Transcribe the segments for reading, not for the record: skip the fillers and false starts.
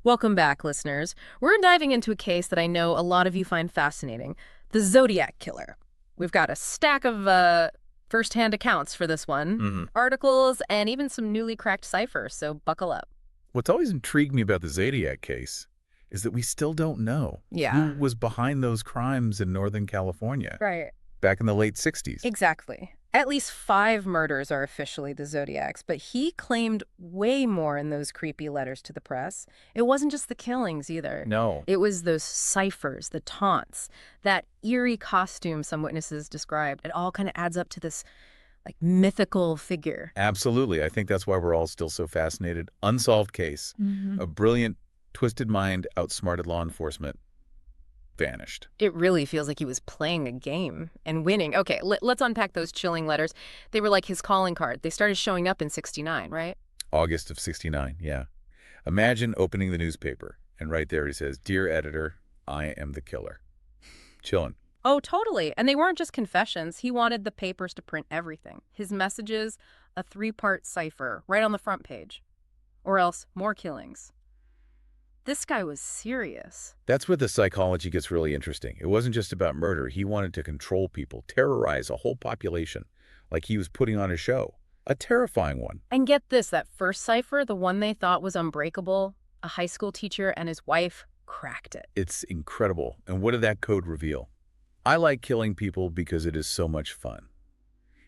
Welcome back, listeners. We're diving into a case that I know a lot of you find fascinating, the Zodiac Killer. We've got a stack of first-hand accounts for this one, articles, and even some newly cracked ciphers, so buckle up. What's always intrigued me about the Zodiac case is that we still don't know Yeah. who was behind those crimes in Northern California Right. back in the late 60s. Exactly. At least 5 murders are officially the Zodiac's, but he claimed way more in those creepy letters to the press. It wasn't just the killings either. No. It was those ciphers, the taunts, that eerie costume some witnesses described. It all kind of adds up to this, like, mythical figure. Absolutely. I think that's why we're all still so fascinated. Unsolved case. A brilliant, twisted mind outsmarted law enforcement. Vanished. It really feels like he was playing a game and winning. Okay, let's unpack those chilling letters. They were like his calling card. They started showing up in '69, right? August of 69, yeah. Imagine opening the newspaper, and right there he says, "Dear editor, I am the killer." Chillin'. Oh, totally. And they weren't just confessions. He wanted the papers to print everything. His messages, a 3-part cipher right on the front page. Or else, more killings. This guy was serious. That's where the psychology gets really interesting. It wasn't just about murder. He wanted to control people, terrorize a whole population, like he was putting on a show. A terrifying one. And get this, that first cipher, the one they thought was unbreakable, a high school teacher and his wife cracked it. It's incredible. And what did that code reveal? I like killing people because it is so much fun.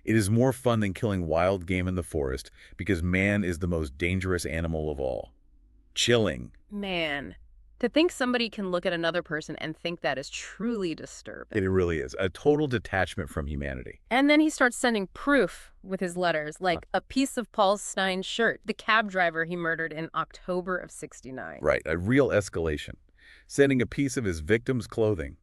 It is more fun than killing wild game in the forest because man is the most dangerous animal of all. Chilling. Man, to think somebody can look at another person and think that is truly disturbing. It really is. A total detachment from humanity. And then he starts sending proof with his letters, like a piece of Paul Stein's shirt, the cab driver he murdered in October of '69. Right, a real escalation. Sending a piece of his victim's clothing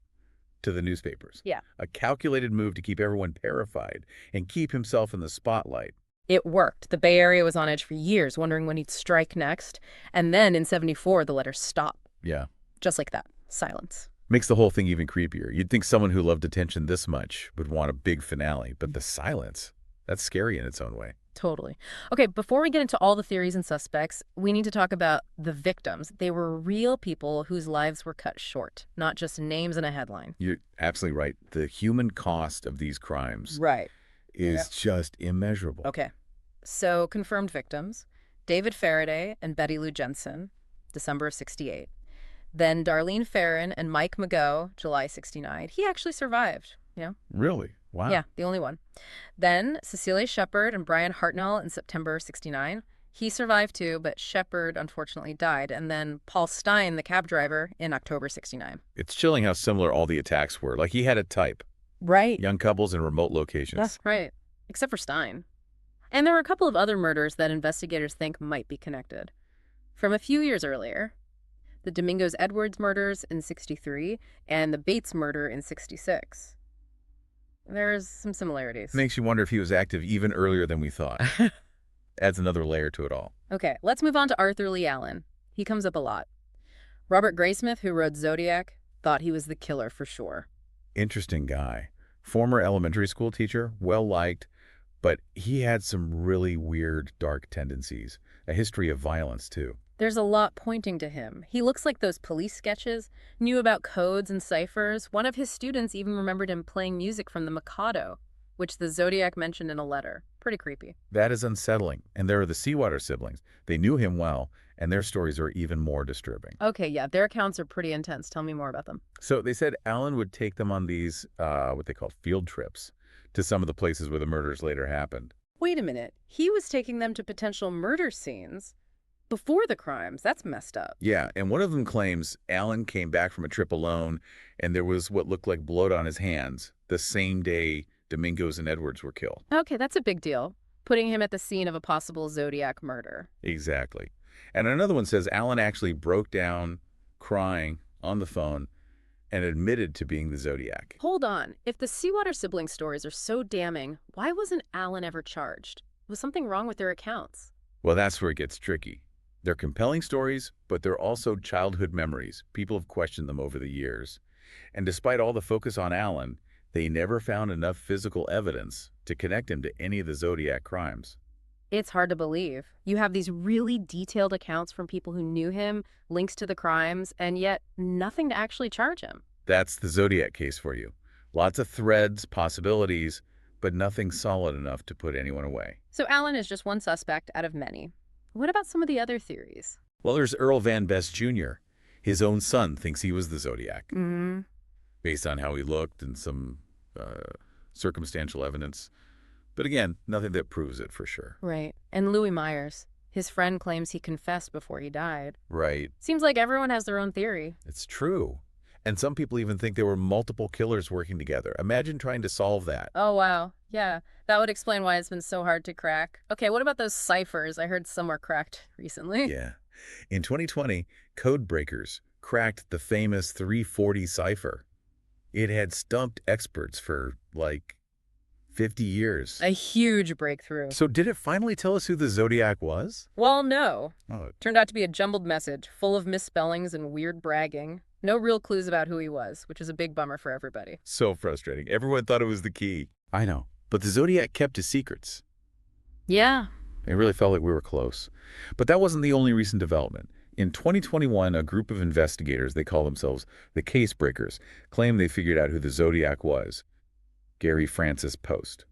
to the newspapers. Yeah. A calculated move to keep everyone terrified and keep himself in the spotlight. It worked. The Bay Area was on edge for years, wondering when he'd strike next. And then in '74, the letters stopped. Yeah. Just like that. Silence. Makes the whole thing even creepier. You'd think someone who loved attention this much would want a big finale, but the silence, that's scary in its own way. Totally. Okay, before we get into all the theories and suspects, we need to talk about the victims. They were real people whose lives were cut short, not just names in a headline. You're absolutely right. The human cost of these crimes Right. is just immeasurable. Okay. So, confirmed victims, David Faraday and Betty Lou Jensen, December of '68. Then Darlene Ferrin and Mike Mageau, July '69. He actually survived, you know? Really? Wow. Yeah, the only one. Then Cecilia Shepard and Brian Hartnell in September '69. He survived too, but Shepard unfortunately died. And then Paul Stein, the cab driver, in October '69. It's chilling how similar all the attacks were. Like he had a type. Right. Young couples in remote locations. That's right. Except for Stein. And there were a couple of other murders that investigators think might be connected. From a few years earlier, the Domingos Edwards murders in '63 and the Bates murder in '66. There's some similarities. Makes you wonder if he was active even earlier than we thought. Adds another layer to it all. Okay, let's move on to Arthur Lee Allen. He comes up a lot. Robert Graysmith, who wrote Zodiac, thought he was the killer for sure. Interesting guy. Former elementary school teacher, well-liked, but he had some really weird, dark tendencies. A history of violence, too. There's a lot pointing to him. He looks like those police sketches, knew about codes and ciphers. One of his students even remembered him playing music from the Mikado, which the Zodiac mentioned in a letter. Pretty creepy. That is unsettling. And there are the Seawater siblings. They knew him well, and their stories are even more disturbing. Okay, yeah, their accounts are pretty intense. Tell me more about them. So they said Alan would take them on these, what they call field trips, to some of the places where the murders later happened. Wait a minute. He was taking them to potential murder scenes before the crimes. That's messed up. Yeah, and one of them claims Alan came back from a trip alone, and there was what looked like blood on his hands the same day Domingos and Edwards were killed. Okay, that's a big deal. Putting him at the scene of a possible Zodiac murder. Exactly. And another one says Alan actually broke down, crying, on the phone, and admitted to being the Zodiac. Hold on. If the Seawater sibling stories are so damning, why wasn't Alan ever charged? Was something wrong with their accounts? Well, that's where it gets tricky. They're compelling stories, but they're also childhood memories. People have questioned them over the years. And despite all the focus on Alan, they never found enough physical evidence to connect him to any of the Zodiac crimes. It's hard to believe. You have these really detailed accounts from people who knew him, links to the crimes, and yet nothing to actually charge him. That's the Zodiac case for you. Lots of threads, possibilities, but nothing solid enough to put anyone away. So Alan is just one suspect out of many. What about some of the other theories? Well, there's Earl Van Best Jr. His own son thinks he was the Zodiac, Mm-hmm. based on how he looked and some circumstantial evidence. But again, nothing that proves it for sure. Right. And Louis Myers. His friend claims he confessed before he died. Right. Seems like everyone has their own theory. It's true. And some people even think there were multiple killers working together. Imagine trying to solve that. Oh, wow. Yeah, that would explain why it's been so hard to crack. Okay, what about those ciphers? I heard some were cracked recently. Yeah. In 2020, code breakers cracked the famous 340 cipher. It had stumped experts for, like, 50 years. A huge breakthrough. So did it finally tell us who the Zodiac was? Well, no. Oh, Turned out to be a jumbled message, full of misspellings and weird bragging. No real clues about who he was, which is a big bummer for everybody. so frustrating. Everyone thought it was the key. I know. But the Zodiac kept his secrets. Yeah. It really felt like we were close. But that wasn't the only recent development. In 2021, a group of investigators, they call themselves the Case Breakers, claimed they figured out who the Zodiac was. Gary Francis Post.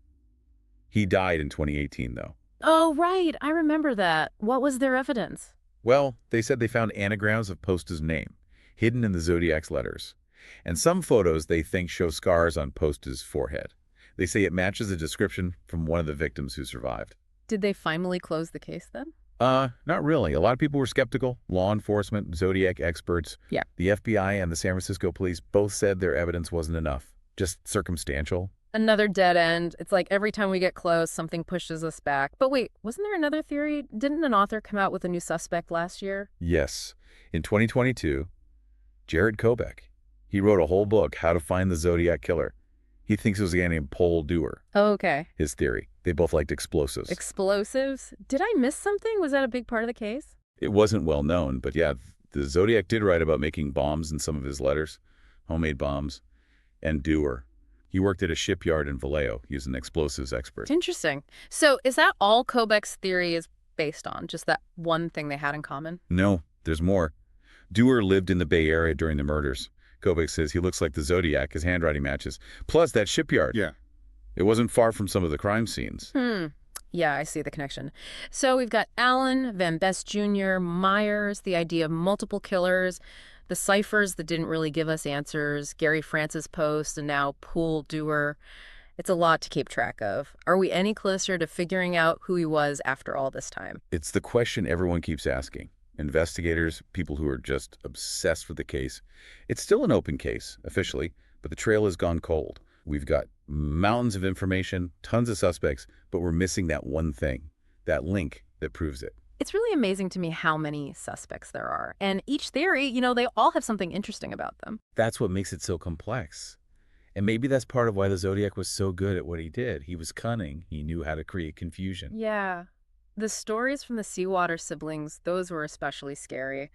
He died in 2018, though. Oh, right. I remember that. What was their evidence? Well, they said they found anagrams of Post's name, hidden in the Zodiac's letters. And some photos they think show scars on Post's forehead. They say it matches a description from one of the victims who survived. Did they finally close the case then? Not really. A lot of people were skeptical. Law enforcement, Zodiac experts. Yeah. The FBI and the San Francisco police both said their evidence wasn't enough. Just circumstantial. Another dead end. It's like every time we get close, something pushes us back. But wait, wasn't there another theory? Didn't an author come out with a new suspect last year? Yes. In 2022, Jared Kobeck. He wrote a whole book, How to Find the Zodiac Killer. He thinks it was a guy named Paul Dewar. Oh, okay. His theory. They both liked explosives. Explosives? Did I miss something? Was that a big part of the case? It wasn't well known, but yeah, the Zodiac did write about making bombs in some of his letters, homemade bombs, and Dewar. He worked at a shipyard in Vallejo. He was an explosives expert. Interesting. So is that all Kobeck's theory is based on? Just that one thing they had in common? No, there's more. Dewar lived in the Bay Area during the murders. Kobeck says he looks like the Zodiac. His handwriting matches. Plus, that shipyard. Yeah. It wasn't far from some of the crime scenes. Yeah, I see the connection. So we've got Allen, Van Best Jr., Myers, the idea of multiple killers, the ciphers that didn't really give us answers, Gary Francis Post, and now Paul Dewar. It's a lot to keep track of. Are we any closer to figuring out who he was after all this time? It's the question everyone keeps asking. Investigators, people who are just obsessed with the case. It's still an open case, officially, but the trail has gone cold. We've got mountains of information, tons of suspects, but we're missing that one thing, that link that proves it. It's really amazing to me how many suspects there are. And each theory, they all have something interesting about them. That's what makes it so complex. And maybe that's part of why the Zodiac was so good at what he did. He was cunning. He knew how to create confusion. Yeah. The stories from the Seawater siblings, those were especially scary.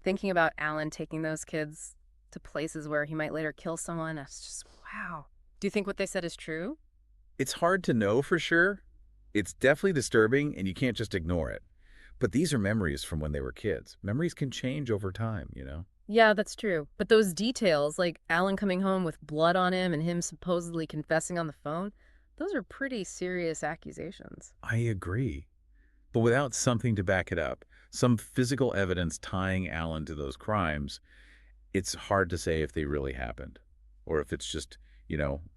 Thinking about Alan taking those kids to places where he might later kill someone, that's just, wow. Do you think what they said is true? It's hard to know for sure. It's definitely disturbing, and you can't just ignore it. But these are memories from when they were kids. Memories can change over time, you know? Yeah, that's true. But those details, like Alan coming home with blood on him and him supposedly confessing on the phone, those are pretty serious accusations. I agree. But without something to back it up, some physical evidence tying Alan to those crimes, it's hard to say if they really happened. Or if it's just,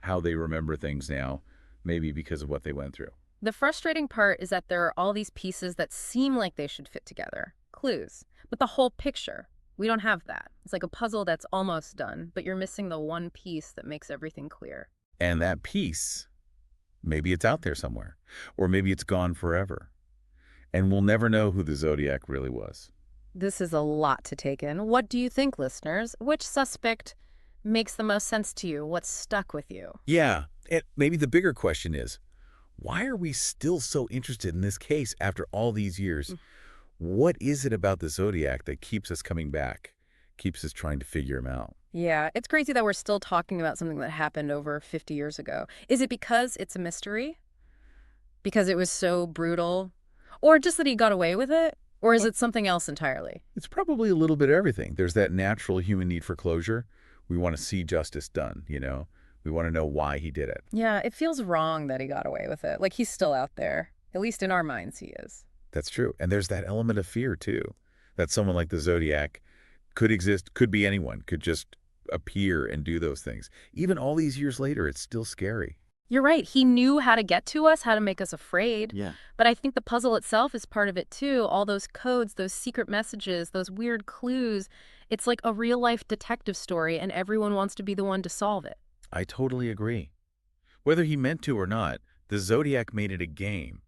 how they remember things now, maybe because of what they went through. The frustrating part is that there are all these pieces that seem like they should fit together. Clues. But the whole picture, we don't have that. It's like a puzzle that's almost done, but you're missing the one piece that makes everything clear. And that piece, maybe it's out there somewhere. Or maybe it's gone forever. And we'll never know who the Zodiac really was. This is a lot to take in. What do you think, listeners? Which suspect makes the most sense to you? What's stuck with you? Yeah, and maybe the bigger question is, why are we still so interested in this case after all these years? What is it about the Zodiac that keeps us coming back, keeps us trying to figure him out? Yeah, it's crazy that we're still talking about something that happened over 50 years ago. Is it because it's a mystery? Because it was so brutal? Or just that he got away with it? Or is Well, it something else entirely? it's probably a little bit of everything. There's that natural human need for closure. We want to see justice done, you know? We want to know why he did it. Yeah, it feels wrong that he got away with it. Like he's still out there. At least in our minds, he is. That's true. And there's that element of fear, too, that someone like the Zodiac could exist, could be anyone, could just appear and do those things. Even all these years later, it's still scary. You're right. He knew how to get to us, how to make us afraid. Yeah. But I think the puzzle itself is part of it too. All those codes, those secret messages, those weird clues. It's like a real life detective story, and everyone wants to be the one to solve it. I totally agree. Whether he meant to or not, the Zodiac made it a game.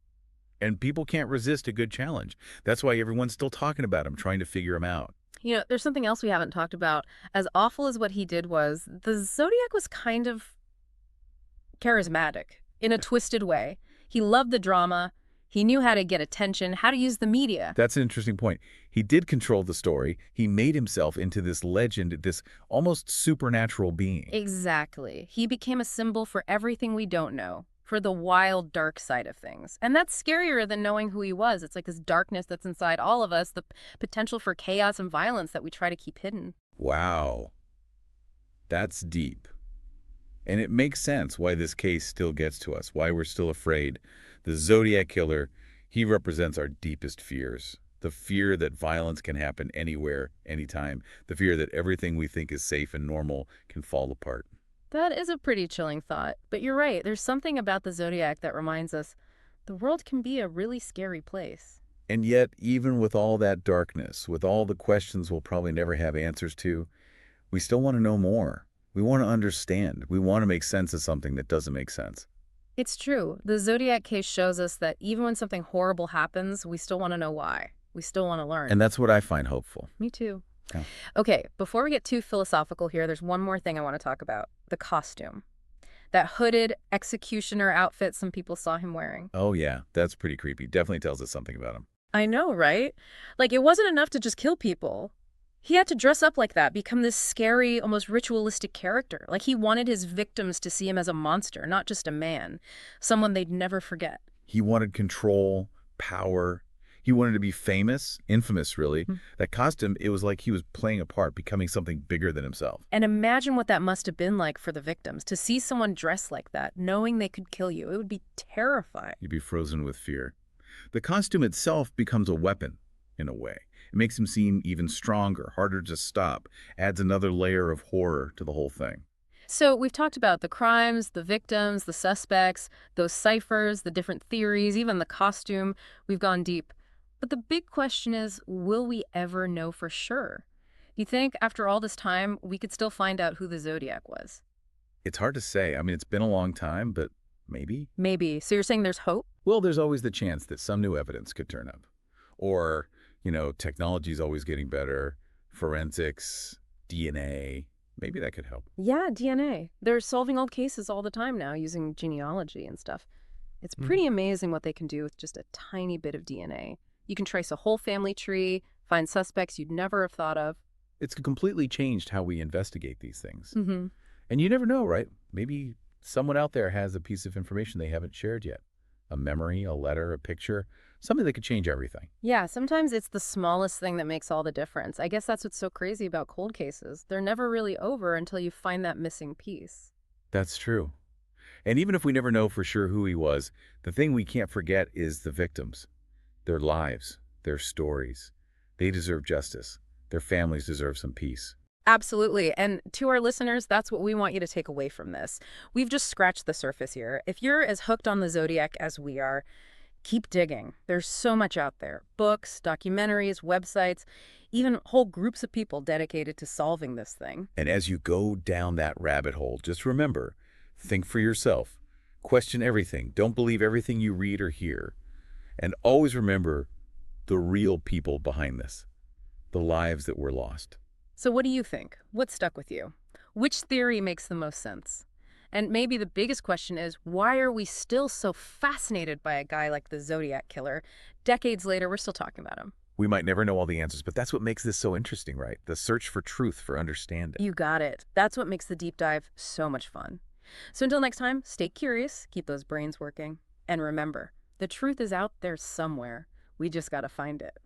And people can't resist a good challenge. That's why everyone's still talking about him, trying to figure him out. You know, there's something else we haven't talked about. As awful as what he did was, the Zodiac was kind of charismatic in a twisted way. He loved the drama. He knew how to get attention, how to use the media. That's an interesting point. He did control the story. He made himself into this legend, this almost supernatural being. Exactly. He became a symbol for everything we don't know, for the wild, dark side of things. And that's scarier than knowing who he was. It's like this darkness that's inside all of us, the potential for chaos and violence that we try to keep hidden. Wow. That's deep. And it makes sense why this case still gets to us, why we're still afraid. The Zodiac Killer, he represents our deepest fears. The fear that violence can happen anywhere, anytime. The fear that everything we think is safe and normal can fall apart. That is a pretty chilling thought. But you're right. There's something about the Zodiac that reminds us the world can be a really scary place. And yet, even with all that darkness, with all the questions we'll probably never have answers to, we still want to know more. We want to understand. We want to make sense of something that doesn't make sense. It's true. The Zodiac case shows us that even when something horrible happens, we still want to know why. We still want to learn. And that's what I find hopeful. Me too. Yeah. Okay, before we get too philosophical here, there's one more thing I want to talk about. The costume. That hooded executioner outfit some people saw him wearing. Oh, yeah, that's pretty creepy. Definitely tells us something about him. I know, right? Like, it wasn't enough to just kill people. He had to dress up like that, become this scary, almost ritualistic character. Like he wanted his victims to see him as a monster, not just a man, someone they'd never forget. He wanted control, power. He wanted to be famous, infamous, really. That costume, it was like he was playing a part, becoming something bigger than himself. And imagine what that must have been like for the victims, to see someone dressed like that, knowing they could kill you. It would be terrifying. You'd be frozen with fear. The costume itself becomes a weapon, in a way. It makes him seem even stronger, harder to stop, adds another layer of horror to the whole thing. So we've talked about the crimes, the victims, the suspects, those ciphers, the different theories, even the costume. We've gone deep. But the big question is, will we ever know for sure? Do you think after all this time, we could still find out who the Zodiac was? It's hard to say. I mean, it's been a long time, but maybe? Maybe. So you're saying there's hope? Well, there's always the chance that some new evidence could turn up. Or, you know, technology's always getting better. Forensics, DNA, maybe that could help. Yeah, DNA. They're solving old cases all the time now using genealogy and stuff. It's pretty amazing what they can do with just a tiny bit of DNA. You can trace a whole family tree, find suspects you'd never have thought of. It's completely changed how we investigate these things. Mm-hmm. And you never know, right? Maybe someone out there has a piece of information they haven't shared yet. A memory, a letter, a picture, something that could change everything. Yeah, sometimes it's the smallest thing that makes all the difference. I guess that's what's so crazy about cold cases. They're never really over until you find that missing piece. That's true. And even if we never know for sure who he was, the thing we can't forget is the victims. Their lives, their stories. They deserve justice. Their families deserve some peace. Absolutely. And to our listeners, that's what we want you to take away from this. We've just scratched the surface here. If you're as hooked on the Zodiac as we are, keep digging. There's so much out there. Books, documentaries, websites, even whole groups of people dedicated to solving this thing. And as you go down that rabbit hole, just remember, think for yourself. Question everything. Don't believe everything you read or hear. And always remember the real people behind this, the lives that were lost. So what do you think? What stuck with you? Which theory makes the most sense? And maybe the biggest question is, why are we still so fascinated by a guy like the Zodiac Killer? Decades later, we're still talking about him. We might never know all the answers, but that's what makes this so interesting, right? The search for truth, for understanding. You got it. That's what makes the deep dive so much fun. So until next time, stay curious, keep those brains working, and remember, the truth is out there somewhere. We just gotta find it.